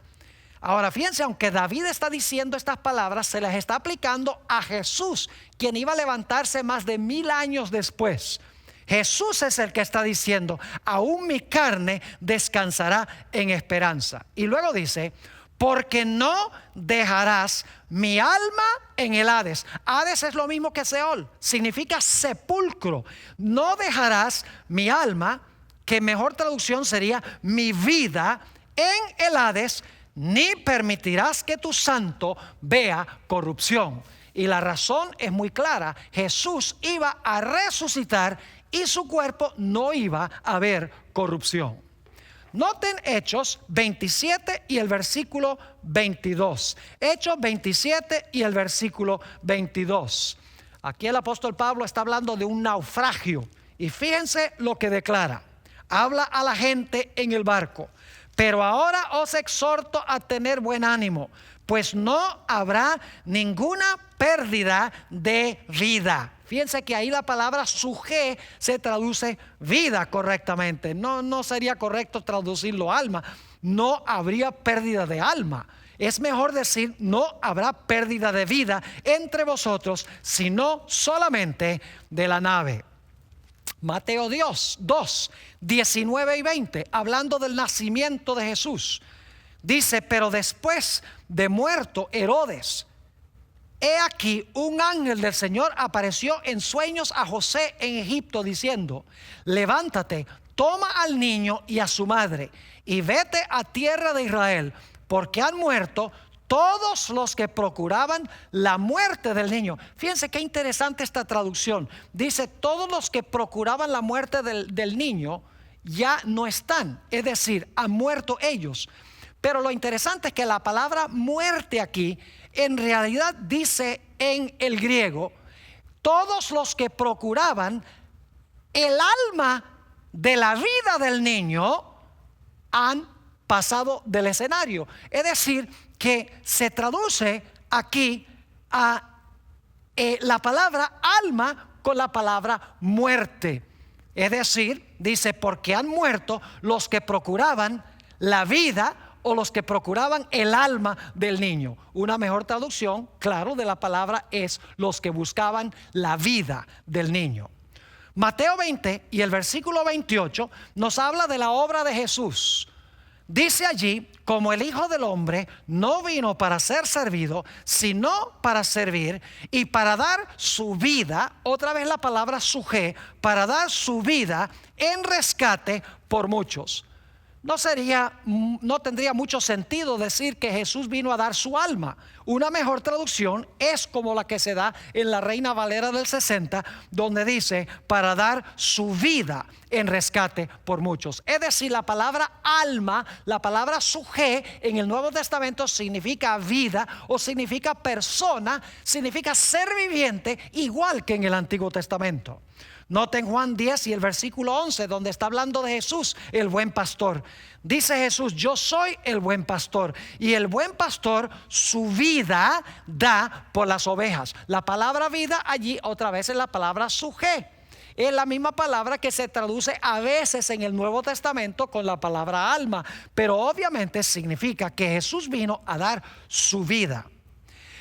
Ahora fíjense, aunque David está diciendo estas palabras, se las está aplicando a Jesús, quien iba a levantarse más de 1000 años después. Jesús es el que está diciendo: aún mi carne descansará en esperanza. Y luego dice: porque no dejarás mi alma en el Hades. Hades es lo mismo que Seol, significa sepulcro. No dejarás mi alma, que mejor traducción sería mi vida, en el Hades, ni permitirás que tu santo vea corrupción. Y la razón es muy clara: Jesús iba a resucitar y su cuerpo no iba a ver corrupción. Noten Hechos 27 y el versículo 22. Hechos 27 y el versículo 22. Aquí el apóstol Pablo está hablando de un naufragio. Y fíjense lo que declara. Habla a la gente en el barco: pero ahora os exhorto a tener buen ánimo, pues no habrá ninguna pérdida de vida. Fíjense que ahí la palabra suje se traduce vida correctamente. No sería correcto traducirlo alma. No habría pérdida de alma. Es mejor decir: no habrá pérdida de vida entre vosotros, sino solamente de la nave. Mateo 2, 19 y 20, hablando del nacimiento de Jesús, dice: pero después de muerto Herodes, he aquí un ángel del Señor apareció en sueños a José en Egipto, diciendo: levántate, toma al niño y a su madre, y vete a tierra de Israel, porque han muerto todos los que procuraban la muerte del niño. Fíjense qué interesante esta traducción. Dice: todos los que procuraban la muerte del niño ya no están, es decir, han muerto ellos. Pero lo interesante es que la palabra muerte aquí en realidad dice en el griego: todos los que procuraban el alma de la vida del niño han pasado del escenario. Es decir, que se traduce aquí a la palabra alma con la palabra muerte. Es decir, dice: porque han muerto los que procuraban la vida o los que procuraban el alma del niño. Una mejor traducción, claro, de la palabra es los que buscaban la vida del niño. Mateo 20 y el versículo 28 nos habla de la obra de Jesús. Dice allí: como el Hijo del Hombre no vino para ser servido, sino para servir y para dar su vida, otra vez la palabra suje, para dar su vida en rescate por muchos. No tendría mucho sentido decir que Jesús vino a dar su alma. Una mejor traducción es como la que se da en la Reina Valera del 60, donde dice: para dar su vida en rescate por muchos. Es decir, la palabra alma, la palabra suje en el Nuevo Testamento significa vida o significa persona, significa ser viviente, igual que en el Antiguo Testamento. Noten Juan 10 y el versículo 11, donde está hablando de Jesús, el buen pastor. Dice Jesús: yo soy el buen pastor, y el buen pastor su vida da por las ovejas. La palabra vida allí otra vez es la palabra suje. Es la misma palabra que se traduce a veces en el Nuevo Testamento con la palabra alma, pero obviamente significa que Jesús vino a dar su vida.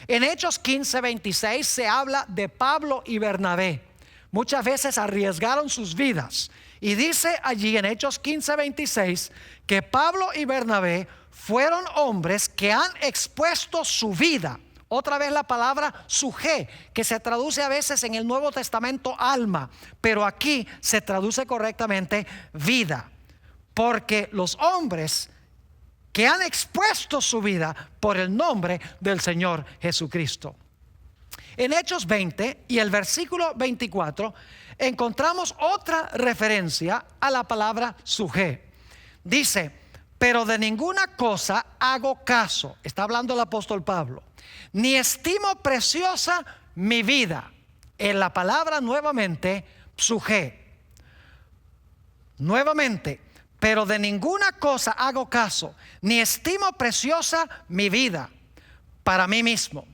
En Hechos 15, 26 se habla de Pablo y Bernabé. Muchas veces arriesgaron sus vidas. Y dice allí en Hechos 15, 26 que Pablo y Bernabé fueron hombres que han expuesto su vida. Otra vez la palabra suje, que se traduce a veces en el Nuevo Testamento alma, pero aquí se traduce correctamente vida. Porque los hombres que han expuesto su vida por el nombre del Señor Jesucristo. En Hechos 20 y el versículo 24 encontramos otra referencia a la palabra suje. Dice: pero de ninguna cosa hago caso, está hablando el apóstol Pablo, ni estimo preciosa mi vida. En la palabra nuevamente, psuje. Nuevamente, pero de ninguna cosa hago caso, ni estimo preciosa mi vida para mí mismo,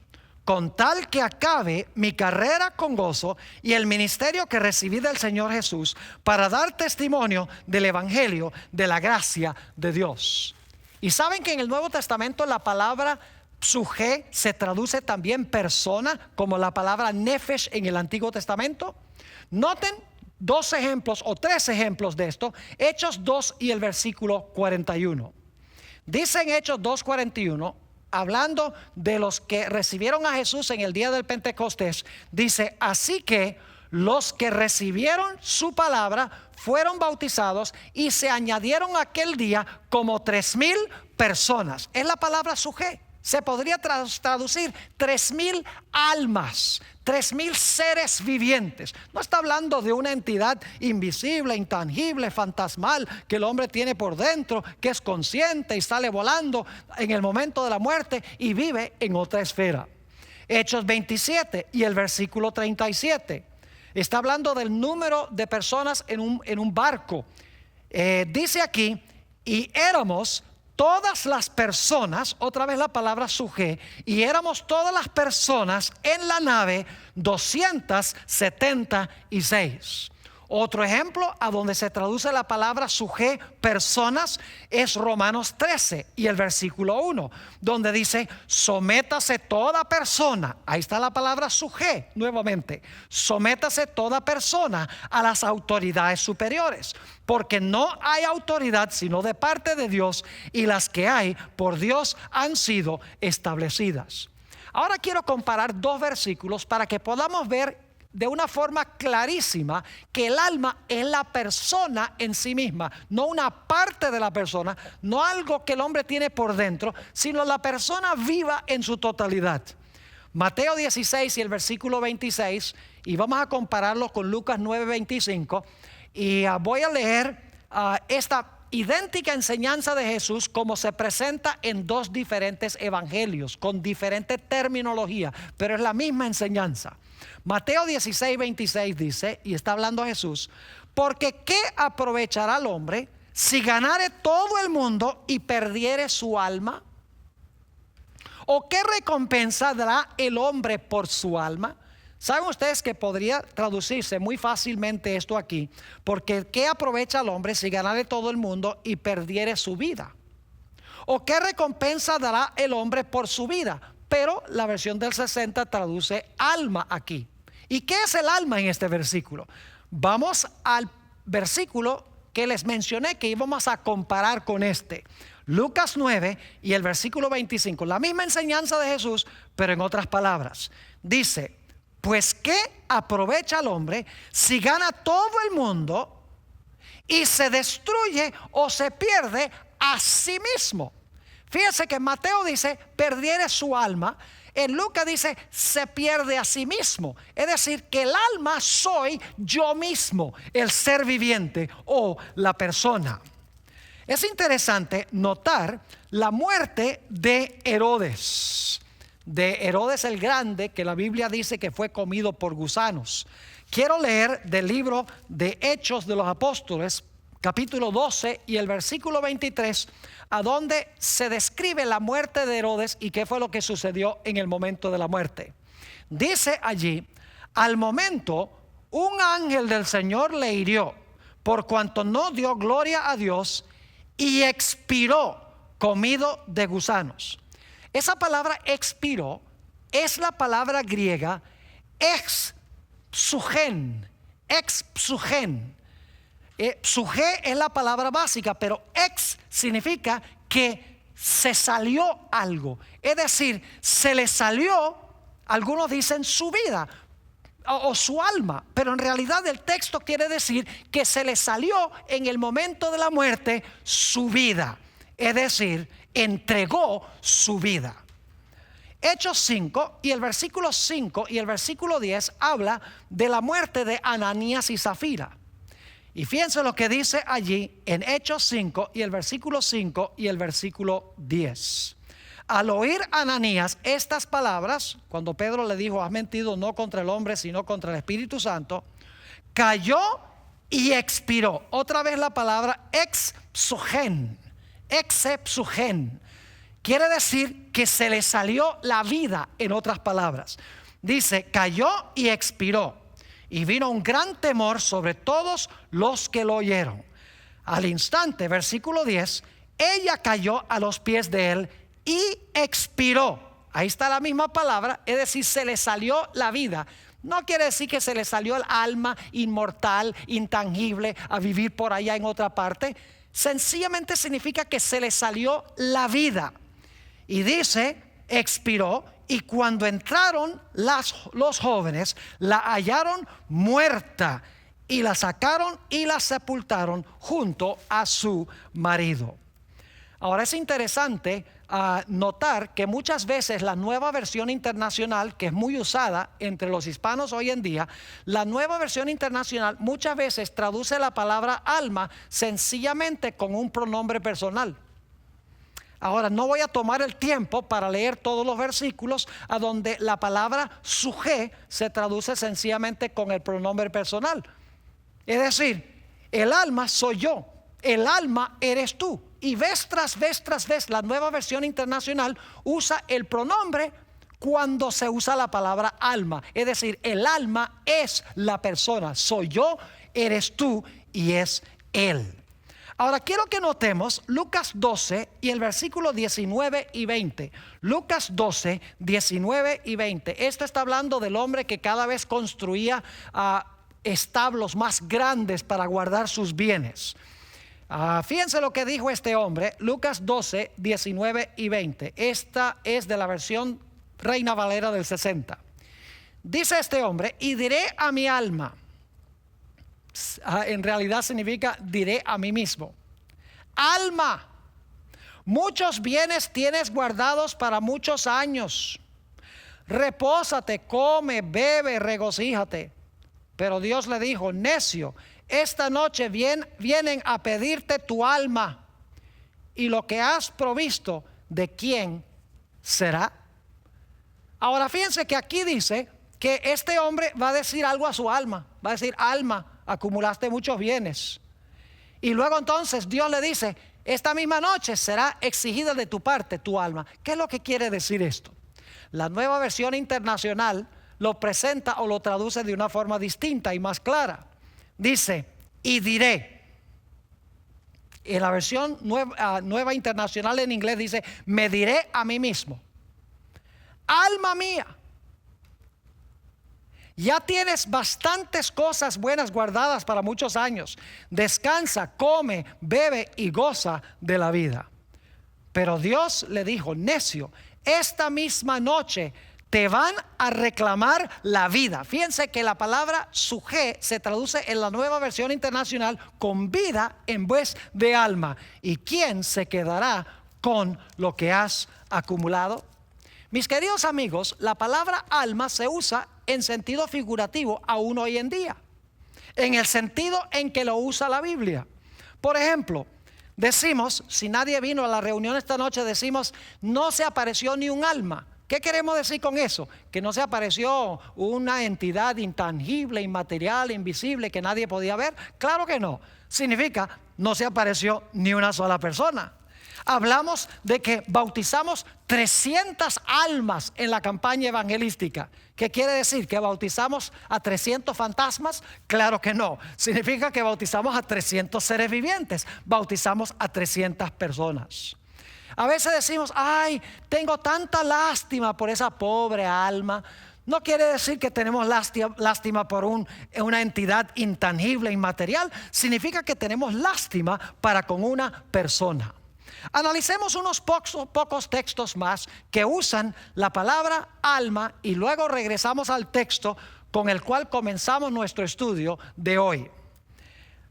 con tal que acabe mi carrera con gozo y el ministerio que recibí del Señor Jesús para dar testimonio del evangelio de la gracia de Dios. Y saben que en el Nuevo Testamento la palabra psuje se traduce también persona, como la palabra nefesh en el Antiguo Testamento. Noten dos ejemplos o tres ejemplos de esto. Hechos 2 y el versículo 41. Dice en Hechos 2:41, hablando de los que recibieron a Jesús en el día del Pentecostés, dice: así que los que recibieron su palabra fueron bautizados y se añadieron aquel día como 3,000 personas. Es la palabra suje. Se podría traducir 3,000 almas, 3,000 seres vivientes. No está hablando de una entidad invisible, intangible, fantasmal que el hombre tiene por dentro, que es consciente y sale volando en el momento de la muerte y vive en otra esfera. Hechos 27 y el versículo 37. Está hablando del número de personas en un barco. Dice aquí: y éramos todas las personas, otra vez la palabra suje, y éramos todas las personas en la nave 276. Otro ejemplo a donde se traduce la palabra suje, personas, es Romanos 13 y el versículo 1, donde dice: sométase toda persona. Ahí está la palabra suje nuevamente. Sométase toda persona a las autoridades superiores, porque no hay autoridad sino de parte de Dios, y las que hay por Dios han sido establecidas. Ahora quiero comparar dos versículos para que podamos ver de una forma clarísima que el alma es la persona en sí misma, no una parte de la persona, no algo que el hombre tiene por dentro, sino la persona viva en su totalidad. Mateo 16 y el versículo 26, y vamos a compararlo con Lucas 9:25, y voy a leer esta idéntica enseñanza de Jesús como se presenta en dos diferentes evangelios, con diferente terminología, pero es la misma enseñanza. Mateo 16:26 dice, y está hablando Jesús: porque ¿qué aprovechará el hombre si ganare todo el mundo y perdiere su alma? ¿O qué recompensa dará el hombre por su alma? ¿Saben ustedes que podría traducirse muy fácilmente esto aquí? Porque ¿qué aprovecha el hombre si ganare todo el mundo y perdiere su vida? ¿O qué recompensa dará el hombre por su vida? Pero la versión del 60 traduce alma aquí. ¿Y qué es el alma en este versículo? Vamos al versículo que les mencioné que íbamos a comparar con este. Lucas 9 y el versículo 25. La misma enseñanza de Jesús, pero en otras palabras. Dice: pues ¿qué aprovecha el hombre si gana todo el mundo y se destruye o se pierde a sí mismo? Fíjense que Mateo dice perdiere su alma. En Lucas dice se pierde a sí mismo. Es decir, que el alma soy yo mismo, el ser viviente o la persona. Es interesante notar la muerte de Herodes el Grande, que la Biblia dice que fue comido por gusanos. Quiero leer del libro de Hechos de los Apóstoles, capítulo 12 y el versículo 23, a donde se describe la muerte de Herodes y qué fue lo que sucedió en el momento de la muerte. Dice allí: al momento un ángel del Señor le hirió, por cuanto no dio gloria a Dios, y expiró comido de gusanos. Esa palabra expiró es la palabra griega ex-psugen. Psuje es la palabra básica, pero ex significa que se salió algo. Es decir, se le salió, algunos dicen su vida o su alma, pero en realidad el texto quiere decir que se le salió en el momento de la muerte su vida. Es decir, entregó su vida. Hechos 5 y el versículo 5 y el versículo 10 habla de la muerte de Ananías y Zafira. Y fíjense lo que dice allí en Hechos 5 y el versículo 5 y el versículo 10. Al oír Ananías estas palabras, cuando Pedro le dijo: has mentido no contra el hombre, sino contra el Espíritu Santo, cayó y expiró. Otra vez la palabra exepsugen. Quiere decir que se le salió la vida, en otras palabras. Dice, cayó y expiró. Y vino un gran temor sobre todos los que lo oyeron. Al instante, versículo 10, ella cayó a los pies de él y expiró. Ahí está la misma palabra, es decir, se le salió la vida. No quiere decir que se le salió el alma inmortal, intangible, a vivir por allá en otra parte. Sencillamente significa que se le salió la vida. Y dice, expiró, y cuando entraron los jóvenes, la hallaron muerta, y la sacaron y la sepultaron junto a su marido. Ahora es interesante notar que muchas veces la Nueva Versión Internacional, que es muy usada entre los hispanos hoy en día, la Nueva Versión Internacional muchas veces traduce la palabra alma sencillamente con un pronombre personal. Ahora no voy a tomar el tiempo para leer todos los versículos a donde la palabra suje se traduce sencillamente con el pronombre personal. Es decir, el alma soy yo, el alma eres tú. Y vez tras vez, la Nueva Versión Internacional usa el pronombre cuando se usa la palabra alma. Es decir, el alma es la persona, soy yo, eres tú y es él. Ahora quiero que notemos Lucas 12 y el versículo 19 y 20. Lucas 12, 19 y 20. Esto está hablando del hombre que cada vez construía establos más grandes para guardar sus bienes. Fíjense lo que dijo este hombre, Lucas 12, 19 y 20. Esta es de la versión Reina Valera del 60. Dice este hombre, y diré a mi alma, en realidad significa diré a mí mismo, alma, muchos bienes tienes guardados para muchos años, repósate, come, bebe, regocíjate. Pero Dios le dijo, necio, esta noche vienen a pedirte tu alma, y lo que has provisto, ¿de quién será? Ahora fíjense que aquí dice que este hombre va a decir algo a su alma. Va a decir, alma, acumulaste muchos bienes. Y luego entonces Dios le dice, esta misma noche será exigida de tu parte tu alma. ¿Qué es lo que quiere decir esto? La Nueva Versión Internacional lo presenta o lo traduce de una forma distinta y más clara. Dice, y diré. En la versión nueva Internacional en inglés dice, me diré a mí mismo, alma mía, ya tienes bastantes cosas buenas guardadas para muchos años. Descansa, come, bebe y goza de la vida. Pero Dios le dijo, necio, esta misma noche te van a reclamar la vida. Fíjense que la palabra suje se traduce en la Nueva Versión Internacional con vida en vez de alma. ¿Y quién se quedará con lo que has acumulado? Mis queridos amigos, la palabra alma se usa en sentido figurativo aún hoy en día, en el sentido en que lo usa la Biblia. Por ejemplo, decimos, si nadie vino a la reunión esta noche, decimos, no se apareció ni un alma. ¿Qué queremos decir con eso? Que no se apareció una entidad intangible, inmaterial, invisible que nadie podía ver. Claro que no. Significa, no se apareció ni una sola persona. Hablamos de que bautizamos 300 almas en la campaña evangelística. ¿Qué quiere decir? ¿Que bautizamos a 300 fantasmas? Claro que no. Significa que bautizamos a 300 seres vivientes. Bautizamos a 300 personas. A veces decimos, ay, tengo tanta lástima por esa pobre alma. No quiere decir que tenemos lástima por una entidad intangible, inmaterial. Significa que tenemos lástima para con una persona. Analicemos unos pocos textos más que usan la palabra alma y luego regresamos al texto con el cual comenzamos nuestro estudio de hoy.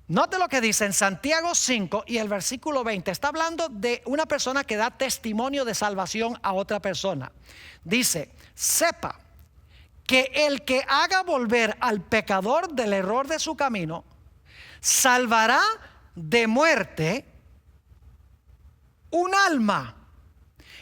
Note lo que dice en Santiago 5 y el versículo 20. Está hablando de una persona que da testimonio de salvación a otra persona. Dice, sepa que el que haga volver al pecador del error de su camino, salvará de muerte un alma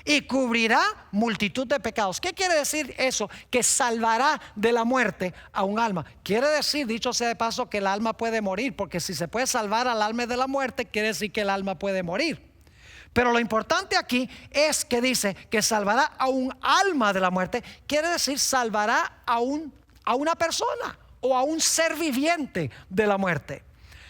y cubrirá multitud de pecados. ¿Qué quiere decir eso? Que salvará de la muerte a un alma. Quiere decir, dicho sea de paso, que el alma puede morir, porque si se puede salvar al alma de la muerte, quiere decir que el alma puede morir. Pero lo importante aquí es que dice que salvará a un alma de la muerte. Quiere decir salvará a una persona o a un ser viviente de la muerte.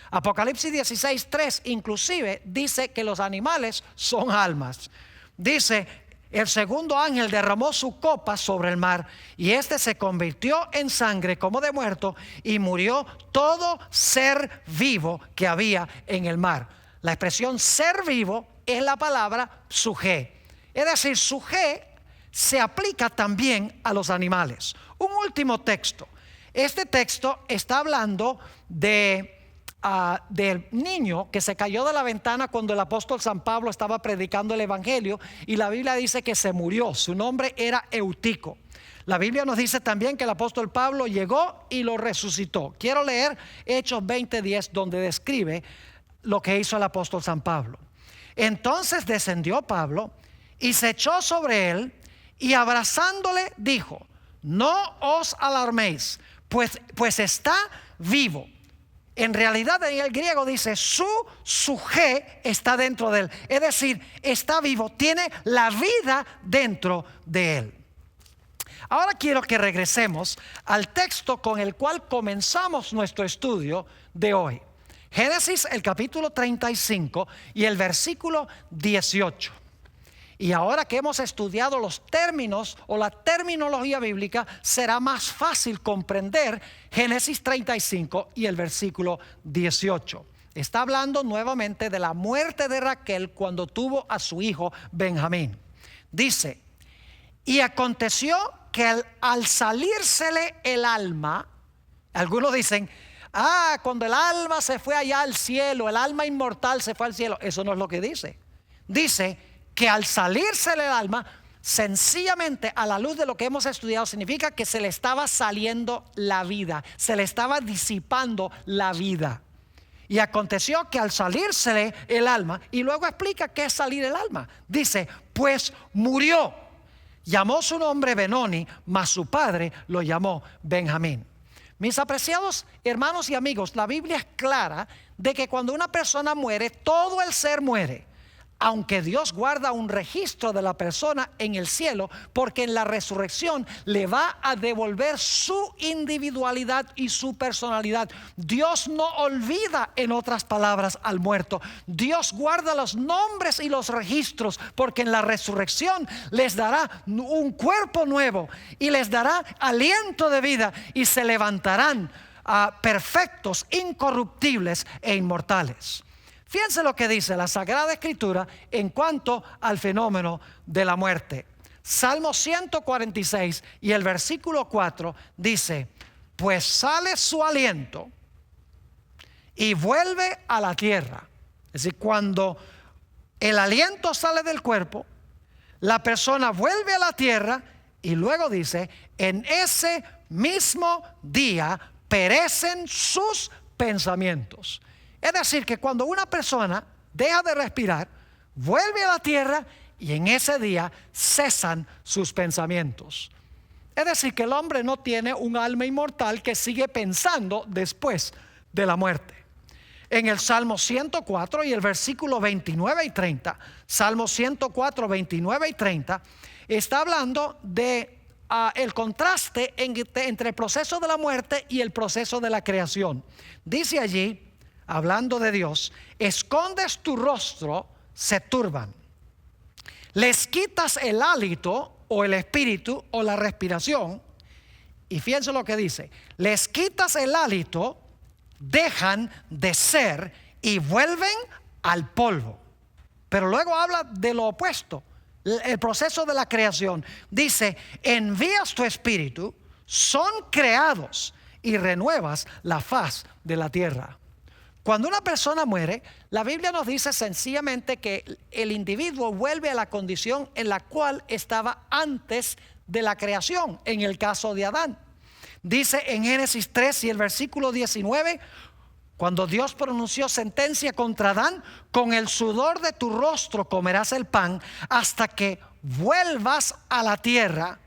Apocalipsis 16:3 inclusive dice que los animales son almas. Dice: el segundo ángel derramó su copa sobre el mar, y este se convirtió en sangre como de muerto, y murió todo ser vivo que había en el mar. La expresión ser vivo es la palabra sujé. Es decir, sujé se aplica también a los animales. Un último texto. Este texto está hablando del niño que se cayó de la ventana cuando el apóstol San Pablo estaba predicando el evangelio, y la Biblia dice que se murió. Su nombre era Eutico. La Biblia nos dice también que el apóstol Pablo llegó y lo resucitó. Quiero leer Hechos 20:10, donde describe lo que hizo el apóstol San Pablo. Entonces descendió Pablo y se echó sobre él, y abrazándole dijo: no os alarméis, pues está vivo. En realidad en el griego dice su sujé está dentro de él. Es decir, está vivo, tiene la vida dentro de él. Ahora quiero que regresemos al texto con el cual comenzamos nuestro estudio de hoy. Génesis, el capítulo 35 y el versículo 18. Y ahora que hemos estudiado los términos o la terminología bíblica, será más fácil comprender Génesis 35 y el versículo 18. Está hablando nuevamente de la muerte de Raquel cuando tuvo a su hijo Benjamín. Dice: y aconteció que al salírsele el alma, algunos dicen: cuando el alma se fue allá al cielo, el alma inmortal se fue al cielo. Eso no es lo que dice. Dice que al salirse el alma, sencillamente a la luz de lo que hemos estudiado, significa que se le estaba saliendo la vida, se le estaba disipando la vida. Y aconteció que al salírsele el alma, y luego explica qué es salir el alma. Dice: pues murió. Llamó su nombre Benoni, mas su padre lo llamó Benjamín. Mis apreciados hermanos y amigos, la Biblia es clara de que cuando una persona muere, todo el ser muere. Aunque Dios guarda un registro de la persona en el cielo, porque en la resurrección le va a devolver su individualidad y su personalidad. Dios no olvida, en otras palabras, al muerto. Dios guarda los nombres y los registros, porque en la resurrección les dará un cuerpo nuevo y les dará aliento de vida, y se levantarán perfectos, incorruptibles e inmortales. Fíjense lo que dice la Sagrada Escritura en cuanto al fenómeno de la muerte. Salmo 146 y el versículo 4 dice: pues sale su aliento y vuelve a la tierra. Es decir, cuando el aliento sale del cuerpo, la persona vuelve a la tierra, y luego dice: en ese mismo día perecen sus pensamientos. Es decir, que cuando una persona deja de respirar, vuelve a la tierra, y en ese día cesan sus pensamientos. Es decir, que el hombre no tiene un alma inmortal que sigue pensando después de la muerte. En el Salmo 104 y el versículo 29 y 30, Salmo 104, 29 y 30, está hablando de el contraste entre el proceso de la muerte y el proceso de la creación. Dice allí, hablando de Dios: escondes tu rostro, se turban. Les quitas el hálito o el espíritu o la respiración. Y fíjense lo que dice: les quitas el hálito, dejan de ser y vuelven al polvo. Pero luego habla de lo opuesto, el proceso de la creación. Dice: envías tu espíritu, son creados, y renuevas la faz de la tierra. Cuando una persona muere, la Biblia nos dice sencillamente que el individuo vuelve a la condición en la cual estaba antes de la creación, en el caso de Adán. Dice en Génesis 3 y el versículo 19, cuando Dios pronunció sentencia contra Adán: con el sudor de tu rostro comerás el pan hasta que vuelvas a la tierra,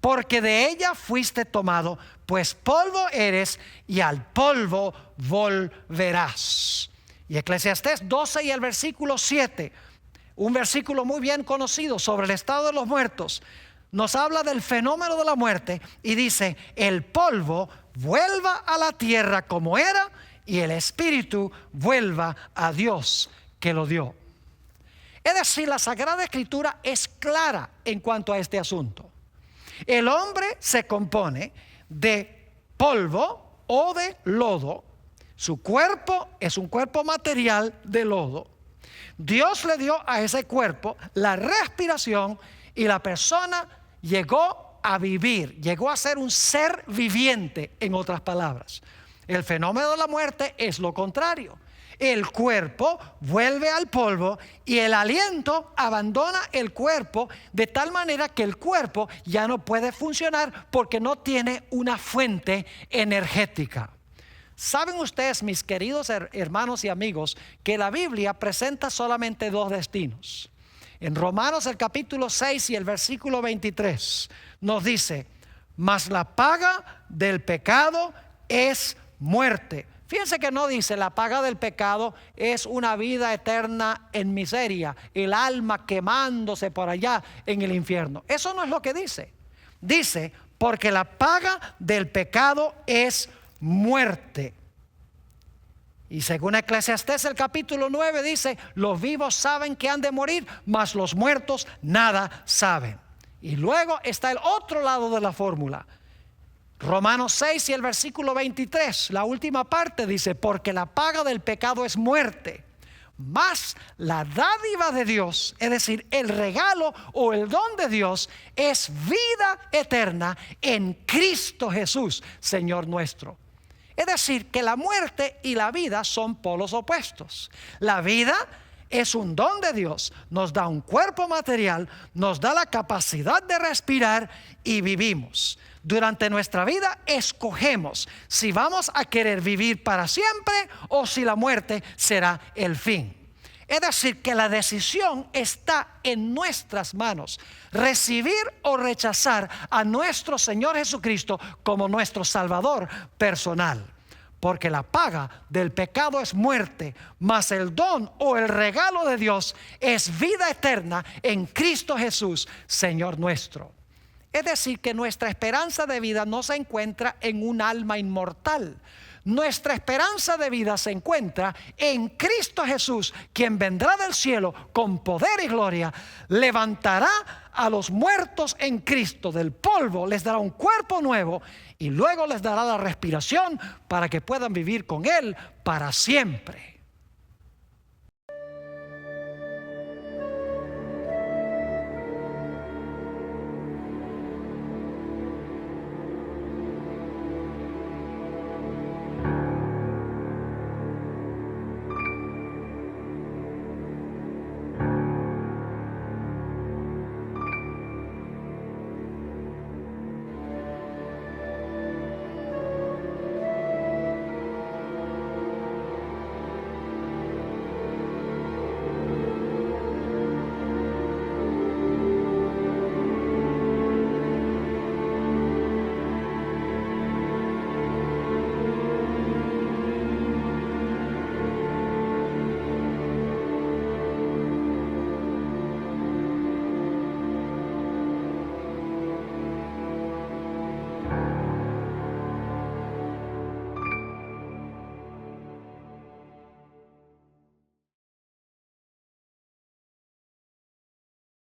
porque de ella fuiste tomado, pues polvo eres y al polvo volverás. Y Eclesiastés 12 y el versículo 7, un versículo muy bien conocido sobre el estado de los muertos, nos habla del fenómeno de la muerte y dice: el polvo vuelva a la tierra como era y el espíritu vuelva a Dios que lo dio. Es decir, la Sagrada Escritura es clara en cuanto a este asunto. El hombre se compone de polvo o de lodo. Su cuerpo es un cuerpo material de lodo. Dios le dio a ese cuerpo la respiración y la persona llegó a vivir, llegó a ser un ser viviente, en otras palabras. El fenómeno de la muerte es lo contrario. El cuerpo vuelve al polvo y el aliento abandona el cuerpo, de tal manera que el cuerpo ya no puede funcionar porque no tiene una fuente energética. ¿Saben ustedes, mis queridos hermanos y amigos, que la Biblia presenta solamente dos destinos? En Romanos el capítulo 6 y el versículo 23 nos dice: mas la paga del pecado es muerte. Fíjense que no dice la paga del pecado es una vida eterna en miseria, el alma quemándose por allá en el infierno. Eso no es lo que dice. Dice: porque la paga del pecado es muerte. Y según Eclesiastés el capítulo 9 dice: los vivos saben que han de morir, mas los muertos nada saben. Y luego está el otro lado de la fórmula. Romanos 6 y el versículo 23, la última parte dice: porque la paga del pecado es muerte, mas la dádiva de Dios, es decir, el regalo o el don de Dios, es vida eterna en Cristo Jesús, Señor nuestro. Es decir, que la muerte y la vida son polos opuestos. La vida es un don de Dios, nos da un cuerpo material, nos da la capacidad de respirar y vivimos. Durante nuestra vida escogemos si vamos a querer vivir para siempre o si la muerte será el fin. Es decir, que la decisión está en nuestras manos: recibir o rechazar a nuestro Señor Jesucristo como nuestro Salvador personal. Porque la paga del pecado es muerte, mas el don o el regalo de Dios es vida eterna en Cristo Jesús, Señor nuestro. Es decir, que nuestra esperanza de vida no se encuentra en un alma inmortal. Nuestra esperanza de vida se encuentra en Cristo Jesús, quien vendrá del cielo con poder y gloria, levantará a los muertos en Cristo del polvo, les dará un cuerpo nuevo y luego les dará la respiración para que puedan vivir con Él para siempre.